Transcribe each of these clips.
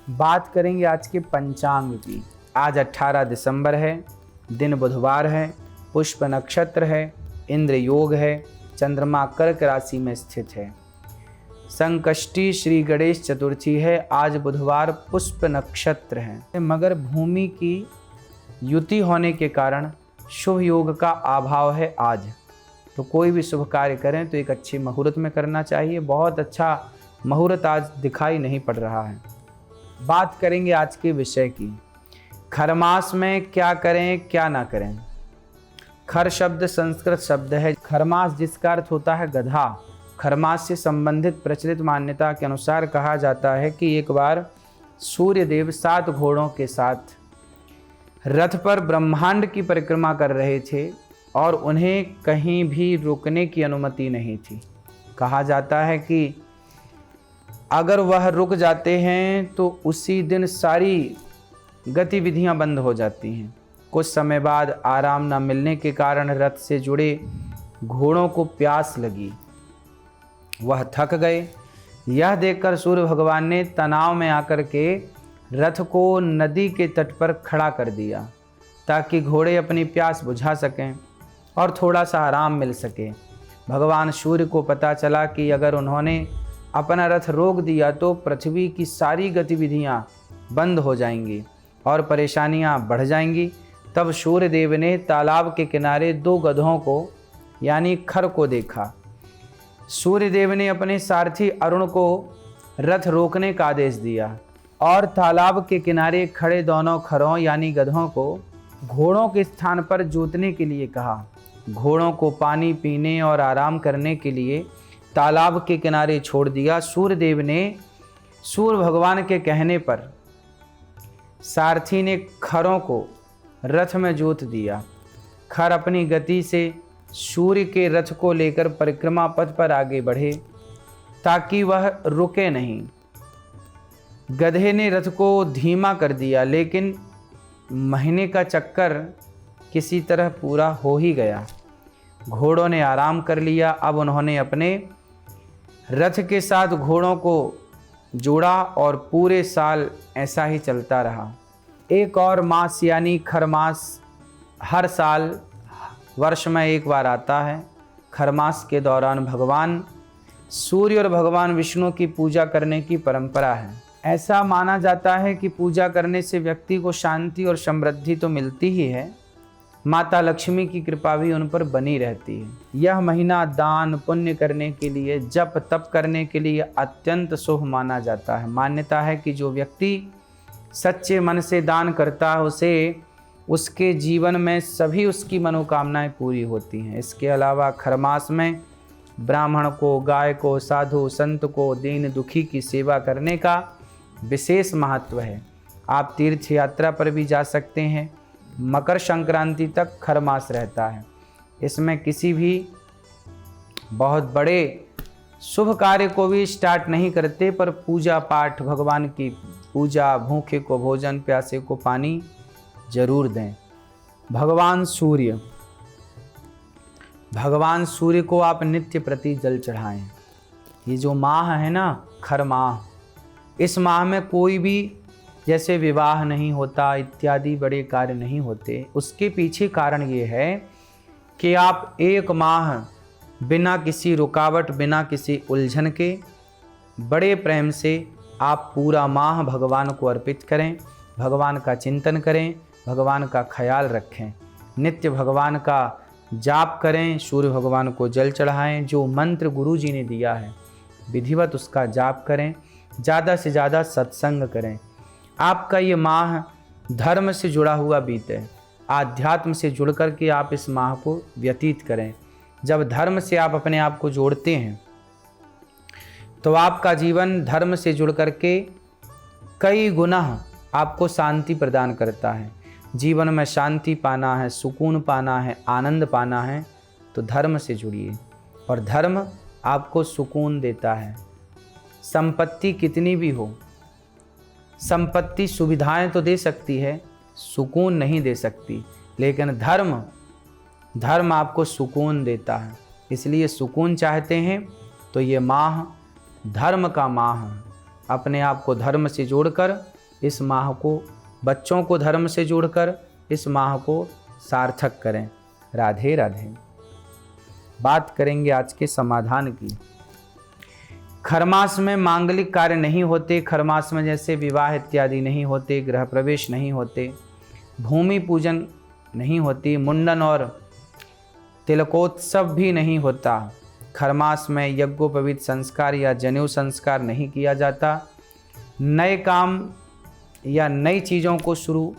बात करेंगे आज के पंचांग की। आज 18 दिसंबर है, दिन बुधवार है, पुष्प नक्षत्र है, इंद्र योग है, चंद्रमा कर्क राशि में स्थित है। संकष्टी श्री गणेश चतुर्थी है। आज बुधवार पुष्प नक्षत्र है, मगर भूमि की युति होने के कारण शुभ योग का अभाव है आज। तो कोई भी शुभ कार्य करें तो एक अच्छे मुहूर्त में करना चाहिए। बहुत अच्छा मुहूर्त आज दिखाई नहीं पड़ रहा है। बात करेंगे आज के विषय की। खरमास में क्या करें क्या ना करें। खर शब्द संस्कृत शब्द है। खरमास जिसका अर्थ होता है गधा। खरमास से संबंधित प्रचलित मान्यता के अनुसार कहा जाता है कि एक बार सूर्यदेव 7 घोड़ों के साथ रथ पर ब्रह्मांड की परिक्रमा कर रहे थे और उन्हें कहीं भी रुकने की अनुमति नहीं थी। कहा जाता है कि अगर वह रुक जाते हैं तो उसी दिन सारी गतिविधियां बंद हो जाती हैं। कुछ समय बाद आराम न मिलने के कारण रथ से जुड़े घोड़ों को प्यास लगी, वह थक गए। यह देखकर सूर्य भगवान ने तनाव में आकर के रथ को नदी के तट पर खड़ा कर दिया ताकि घोड़े अपनी प्यास बुझा सकें और थोड़ा सा आराम मिल सके। भगवान सूर्य को पता चला कि अगर उन्होंने अपना रथ रोक दिया तो पृथ्वी की सारी गतिविधियां बंद हो जाएंगी और परेशानियां बढ़ जाएंगी। तब सूर्यदेव ने तालाब के किनारे 2 गधों को यानी खर को देखा। सूर्यदेव ने अपने सारथी अरुण को रथ रोकने का आदेश दिया और तालाब के किनारे खड़े दोनों खरों यानी गधों को घोड़ों के स्थान पर जोतने के लिए कहा। घोड़ों को पानी पीने और आराम करने के लिए तालाब के किनारे छोड़ दिया। सूर्यदेव ने सूर्य भगवान के कहने पर सारथी ने खरों को रथ में जोत दिया। खर अपनी गति से सूर्य के रथ को लेकर परिक्रमा पथ पर आगे बढ़े ताकि वह रुके नहीं। गधे ने रथ को धीमा कर दिया, लेकिन महीने का चक्कर किसी तरह पूरा हो ही गया। घोड़ों ने आराम कर लिया। अब उन्होंने अपने रथ के साथ घोड़ों को जोड़ा और पूरे साल ऐसा ही चलता रहा। एक और मास यानी खरमास हर साल वर्ष में एक बार आता है। खरमास के दौरान भगवान सूर्य और भगवान विष्णु की पूजा करने की परंपरा है। ऐसा माना जाता है कि पूजा करने से व्यक्ति को शांति और समृद्धि तो मिलती ही है, माता लक्ष्मी की कृपा भी उन पर बनी रहती है। यह महीना दान पुण्य करने के लिए, जप तप करने के लिए अत्यंत शुभ माना जाता है। मान्यता है कि जो व्यक्ति सच्चे मन से दान करता है उसके जीवन में सभी उसकी मनोकामनाएं पूरी होती हैं। इसके अलावा खरमास में ब्राह्मण को, गाय को, साधु संत को, दीन दुखी की सेवा करने का विशेष महत्व है। आप तीर्थ यात्रा पर भी जा सकते हैं। मकर संक्रांति तक खरमास रहता है। इसमें किसी भी बहुत बड़े शुभ कार्य को भी स्टार्ट नहीं करते, पर पूजा पाठ, भगवान की पूजा, भूखे को भोजन, प्यासे को पानी जरूर दें। भगवान सूर्य को आप नित्य प्रति जल चढ़ाएं। ये जो माह है ना, खर माह, इस माह में कोई भी जैसे विवाह नहीं होता, इत्यादि बड़े कार्य नहीं होते। उसके पीछे कारण ये है कि आप एक माह बिना किसी रुकावट, बिना किसी उलझन के बड़े प्रेम से आप पूरा माह भगवान को अर्पित करें, भगवान का चिंतन करें, भगवान का ख्याल रखें, नित्य भगवान का जाप करें, सूर्य भगवान को जल चढ़ाएं। जो मंत्र गुरु जी ने दिया है विधिवत उसका जाप करें, ज़्यादा से ज़्यादा सत्संग करें। आपका ये माह धर्म से जुड़ा हुआ बीते, आध्यात्म से जुड़ कर के आप इस माह को व्यतीत करें। जब धर्म से आप अपने आप को जोड़ते हैं तो आपका जीवन धर्म से जुड़ कर के कई गुना आपको शांति प्रदान करता है। जीवन में शांति पाना है, सुकून पाना है, आनंद पाना है तो धर्म से जुड़िए और धर्म आपको सुकून देता है। संपत्ति कितनी भी हो, संपत्ति सुविधाएं तो दे सकती है, सुकून नहीं दे सकती, लेकिन धर्म आपको सुकून देता है। इसलिए सुकून चाहते हैं तो ये माह धर्म का माह है। अपने आप को धर्म से जोड़कर इस माह को, बच्चों को धर्म से जोड़कर इस माह को सार्थक करें। राधे राधे। बात करेंगे आज के समाधान की। खरमास में मांगलिक कार्य नहीं होते, खरमास में जैसे विवाह इत्यादि नहीं होते, गृह प्रवेश नहीं होते, भूमि पूजन नहीं होती, मुंडन और तिलकोत्सव भी नहीं होता। खरमास में यज्ञोपवीत संस्कार या जनेऊ संस्कार नहीं किया जाता, नए काम या नई चीज़ों को शुरू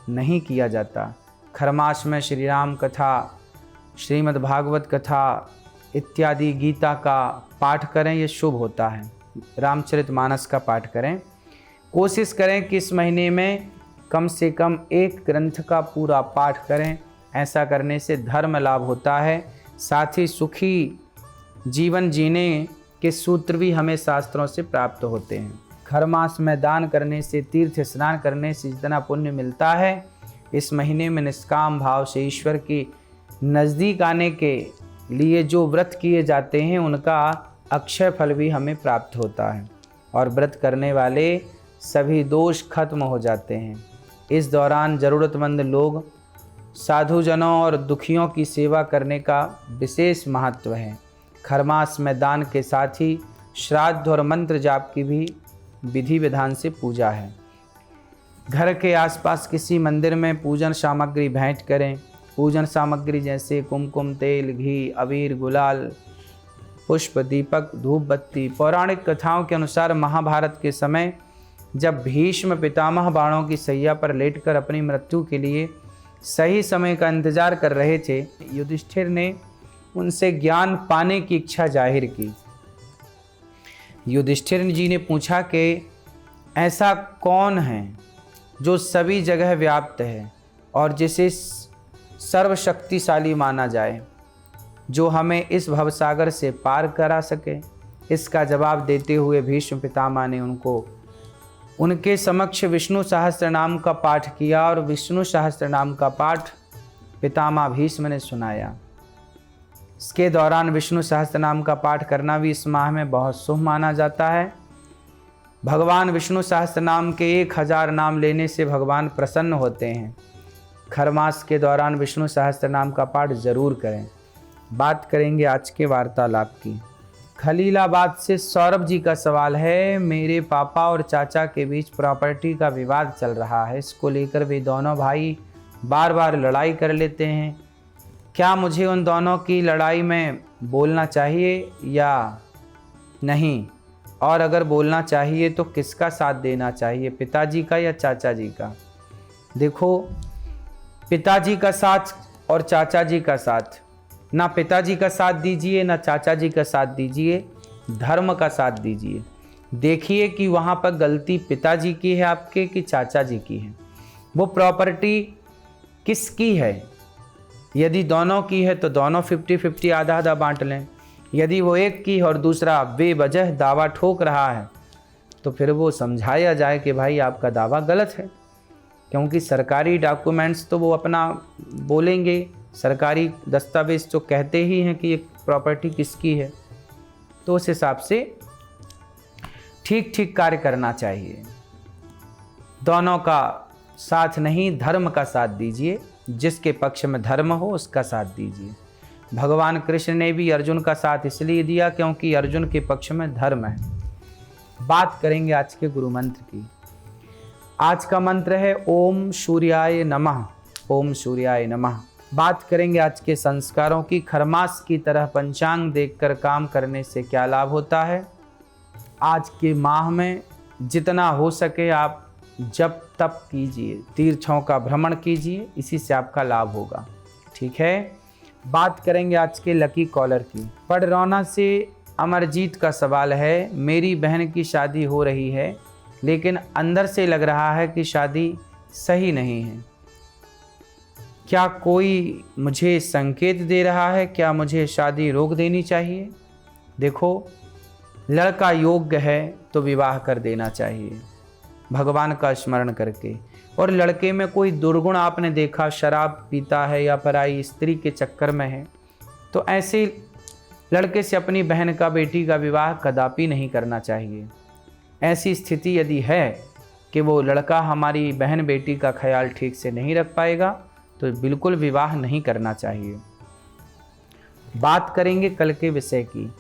नहीं किया जाता। खरमास में श्री राम कथा, श्रीमद् भागवत कथा इत्यादि गीता का पाठ करें, ये शुभ होता है। रामचरितमानस का पाठ करें। कोशिश करें कि इस महीने में कम से कम एक ग्रंथ का पूरा पाठ करें। ऐसा करने से धर्म लाभ होता है, साथ ही सुखी जीवन जीने के सूत्र भी हमें शास्त्रों से प्राप्त होते हैं। खरमास में दान करने से, तीर्थ स्नान करने से जितना पुण्य मिलता है, इस महीने में निष्काम भाव से ईश्वर की नज़दीक आने के लिए जो व्रत किए जाते हैं उनका अक्षय फल भी हमें प्राप्त होता है और व्रत करने वाले सभी दोष खत्म हो जाते हैं। इस दौरान ज़रूरतमंद लोग, साधुजनों और दुखियों की सेवा करने का विशेष महत्व है। खरमास में दान के साथ ही श्राद्ध और मंत्र जाप की भी विधि विधान से पूजा है। घर के आसपास किसी मंदिर में पूजन सामग्री भेंट करें। पूजन सामग्री जैसे कुमकुम, तेल, घी, अबीर, गुलाल, पुष्प, दीपक, धूप बत्ती। पौराणिक कथाओं के अनुसार महाभारत के समय जब भीष्म पितामह बाणों की सैया पर लेटकर अपनी मृत्यु के लिए सही समय का इंतजार कर रहे थे, युधिष्ठिर ने उनसे ज्ञान पाने की इच्छा जाहिर की। युधिष्ठिर जी ने पूछा कि ऐसा कौन है जो सभी जगह व्याप्त है और जिसे सर्वशक्तिशाली माना जाए, जो हमें इस भवसागर से पार करा सके। इसका जवाब देते हुए भीष्म पितामह ने उनके समक्ष विष्णु सहस्त्र नाम का पाठ किया और विष्णु सहस्त्र नाम का पाठ पितामह भीष्म ने सुनाया। इसके दौरान विष्णु सहस्त्र नाम का पाठ करना भी इस माह में बहुत शुभ माना जाता है। भगवान विष्णु सहस्त्र नाम के 1000 नाम लेने से भगवान प्रसन्न होते हैं। खरमास के दौरान विष्णु सहस्त्र नाम का पाठ जरूर करें। बात करेंगे आज के वार्तालाप की। खलीलाबाद से सौरभ जी का सवाल है, मेरे पापा और चाचा के बीच प्रॉपर्टी का विवाद चल रहा है। इसको लेकर वे दोनों भाई बार बार लड़ाई कर लेते हैं। क्या मुझे उन दोनों की लड़ाई में बोलना चाहिए या नहीं? और अगर बोलना चाहिए तो किसका साथ देना चाहिए, पिताजी का या चाचा जी का? देखो, पिताजी का साथ और चाचा जी का साथ, ना पिताजी का साथ दीजिए ना चाचा जी का साथ दीजिए, धर्म का साथ दीजिए। देखिए कि वहाँ पर गलती पिताजी की है आपके कि चाचा जी की है। वो प्रॉपर्टी किसकी है? यदि दोनों की है तो दोनों 50-50 आधा आधा बांट लें। यदि वो एक की और दूसरा बेवजह दावा ठोक रहा है तो फिर वो समझाया जाए कि भाई आपका दावा गलत है, क्योंकि सरकारी डॉक्यूमेंट्स तो वो अपना बोलेंगे, सरकारी दस्तावेज तो कहते ही हैं कि ये प्रॉपर्टी किसकी है। तो उस हिसाब से ठीक ठीक कार्य करना चाहिए। दोनों का साथ नहीं, धर्म का साथ दीजिए। जिसके पक्ष में धर्म हो उसका साथ दीजिए। भगवान कृष्ण ने भी अर्जुन का साथ इसलिए दिया क्योंकि अर्जुन के पक्ष में धर्म है। बात करेंगे आज के गुरु मंत्र की। आज का मंत्र है ओम सूर्याय नमः। ओम सूर्याय नमः। बात करेंगे आज के संस्कारों की। खरमास की तरह पंचांग देखकर काम करने से क्या लाभ होता है? आज के माह में जितना हो सके आप जप तप कीजिए, तीर्थों का भ्रमण कीजिए, इसी से आपका लाभ होगा। ठीक है। बात करेंगे आज के लकी कॉलर की। पडरौना से अमरजीत का सवाल है, मेरी बहन की शादी हो रही है लेकिन अंदर से लग रहा है कि शादी सही नहीं है। क्या कोई मुझे संकेत दे रहा है? क्या मुझे शादी रोक देनी चाहिए? देखो, लड़का योग्य है तो विवाह कर देना चाहिए भगवान का स्मरण करके। और लड़के में कोई दुर्गुण आपने देखा, शराब पीता है या पराई स्त्री के चक्कर में है, तो ऐसे लड़के से अपनी बहन का, बेटी का विवाह कदापि नहीं करना चाहिए। ऐसी स्थिति यदि है कि वो लड़का हमारी बहन बेटी का ख्याल ठीक से नहीं रख पाएगा तो बिल्कुल विवाह नहीं करना चाहिए। बात करेंगे कल के विषय की।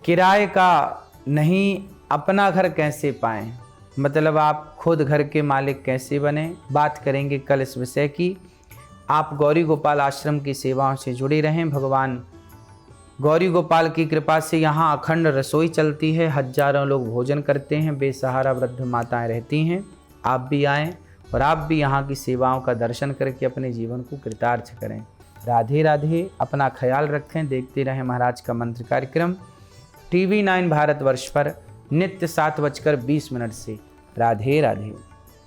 किराए का नहीं, अपना घर कैसे पाएं, मतलब आप खुद घर के मालिक कैसे बने। बात करेंगे कल इस विषय की। आप गौरी गोपाल आश्रम की सेवाओं से जुड़े रहें। भगवान गौरी गोपाल की कृपा से यहाँ अखंड रसोई चलती है, हजारों लोग भोजन करते हैं, बेसहारा वृद्ध माताएं रहती हैं। आप भी आएँ और आप भी यहाँ की सेवाओं का दर्शन करके अपने जीवन को कृतार्थ करें। राधे राधे, अपना ख्याल रखें। देखते रहें महाराज का मंत्र कार्यक्रम TV9 भारतवर्ष पर नित्य 7:20 से। राधे राधे।